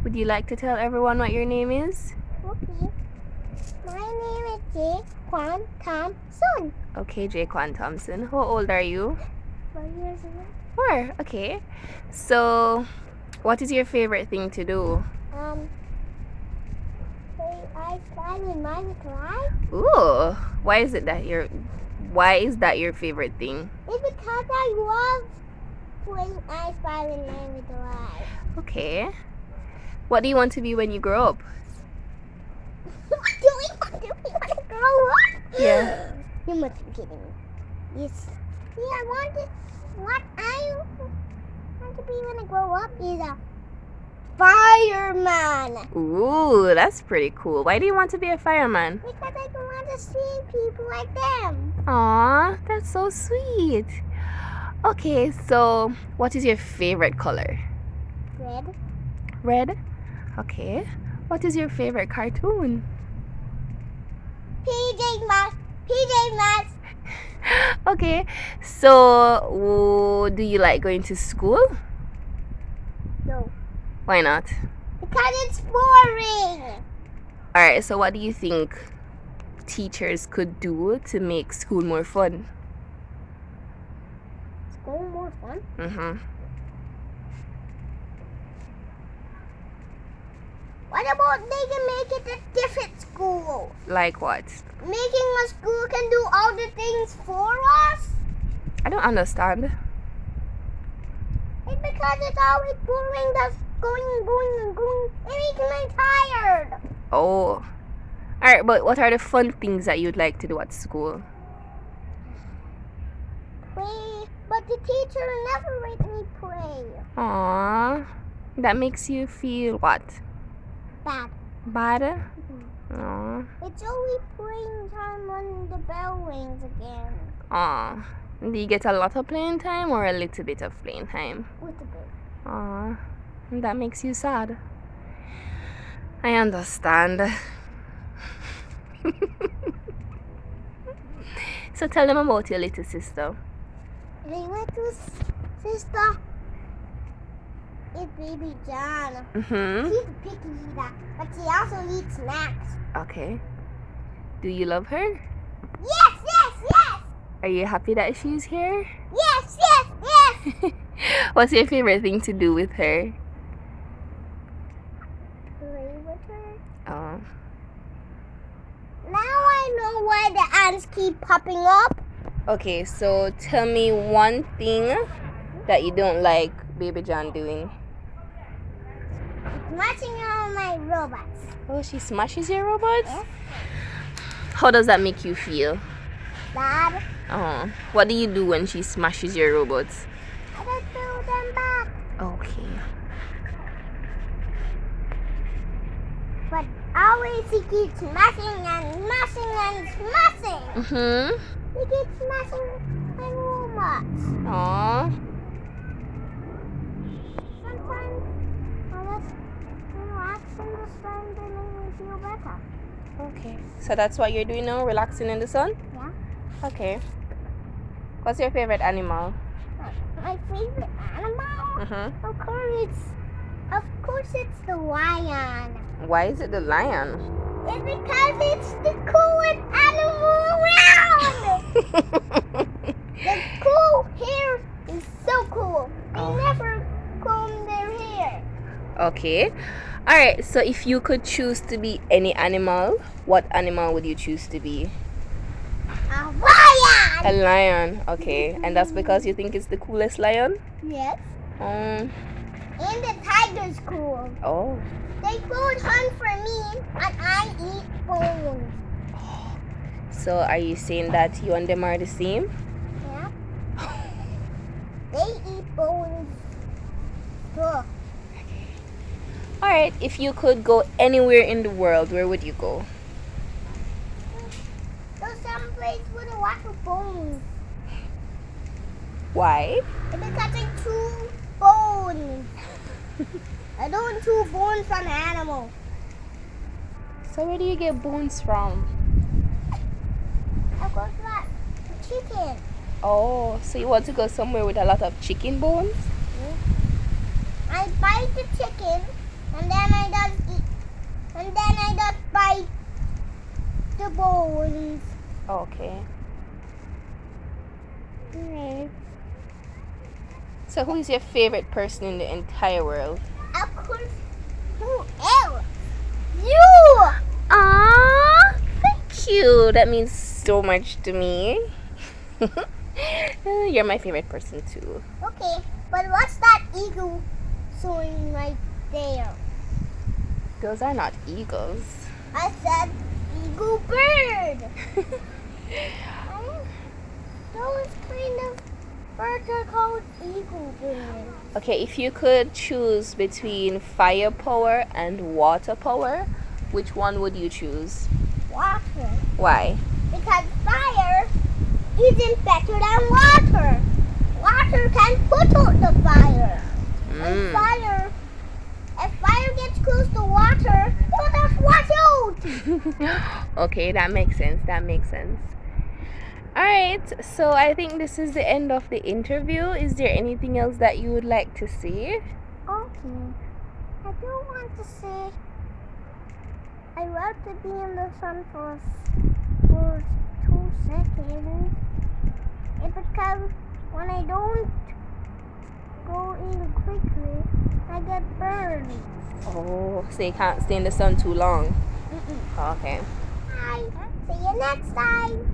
Would you like to tell everyone what your name is? Okay. My name is Jaquan Thompson. Okay, Jaquan Thompson. How old are you? 4 years old. 4. Okay. So, what is your favorite thing to do? Play I Spy in my life. Ooh. Why is that your favorite thing? It's because I love playing I Spy in my life. Okay. What do you want to be when you grow up? Do we want to grow up? Yeah. You must be kidding me. Yes. Yeah, what I want to be when I grow up is a fireman. Ooh, that's pretty cool. Why do you want to be a fireman? Because I don't want to see people like them. Aw, that's so sweet. Okay, so what is your favorite color? Red. Red? Okay. What is your favorite cartoon? PJ Masks. PJ Masks. Okay, so do you like going to school? No. Why not? Because it's boring. Alright, so what do you think teachers could do to make school more fun? School more fun? Mm-hmm. What about they can make it a different school? Like what? Making a school can do all the things for us? I don't understand. It's because it's always boring, just going and going and going. It makes me tired. Oh. Alright, but what are the fun things that you'd like to do at school? Play, but the teacher never let me play. Aww. That makes you feel what? Bad. Bad? Mm-hmm. Aww. It's only playing time when the bell rings again. Aww. Do you get a lot of playing time or a little bit of playing time? With the bell. Aww. That makes you sad. I understand. So tell them about your little sister. My little sister is Baby John. Mm-hmm. She's a picky eater, but she also eats snacks. Okay. Do you love her? Yes, yes, yes! Are you happy that she's here? Yes, yes, yes! What's your favorite thing to do with her? Play with her. Oh. Now I know why the ants keep popping up. Okay, so tell me one thing that you don't like Baby John doing. Smashing on my robots. Oh, she smashes your robots? Yes. How does that make you feel? Bad. Oh. What do you do when she smashes your robots? I just build them back. Okay. But always he keeps smashing and smashing and smashing. Mm-hmm. He keeps smashing my robots. Aww. Sometimes I just relax in the sun to make me feel better. Okay. So that's what you're doing now? Relaxing in the sun? Yeah. Okay. What's your favorite animal? My favorite animal? Mm-hmm. Of course it's the lion. Why is it the lion? It's because it's the coolest animal around. The cool hair is so cool. They Oh. never comb their hair. Okay. Alright, so if you could choose to be any animal, what animal would you choose to be? A lion! A lion. Okay. And that's because you think it's the coolest lion? Yes. Um. And the tiger's cool. Oh. They both hunt for me, and I eat bones. So are you saying that you and them are the same? Yeah. They eat bones. Too. Alright, if you could go anywhere in the world, where would you go? So someplace with a lot of bones. Why? Because I chew bones. I don't chew bones from animals. So where do you get bones from? Of course not. Chicken. Oh, so you want to go somewhere with a lot of chicken bones? I bite the chicken And then I just eat. And then I just bite the bones. Okay. Alright. So who is your favorite person in the entire world? Of course, who else? You! Ah, thank you. That means so much to me. You're my favorite person too. Okay, but what's that eagle showing right there? Those are not eagles. I said eagle bird. Those kind of birds are called eagle birds. Okay, if you could choose between firepower and water power, which one would you choose? Water. Why? Because fire isn't better than water. Water can put out the fire. And if fire gets close to water, it will just wash out. Okay, that makes sense. That makes sense. Alright, so I think this is the end of the interview. Is there anything else that you would like to say? Okay. I do want to say I love to be in the sun for 2 seconds. It's because when I don't go in quickly, I get burned. Oh, so you can't stay in the sun too long. Okay. Bye. See you next time.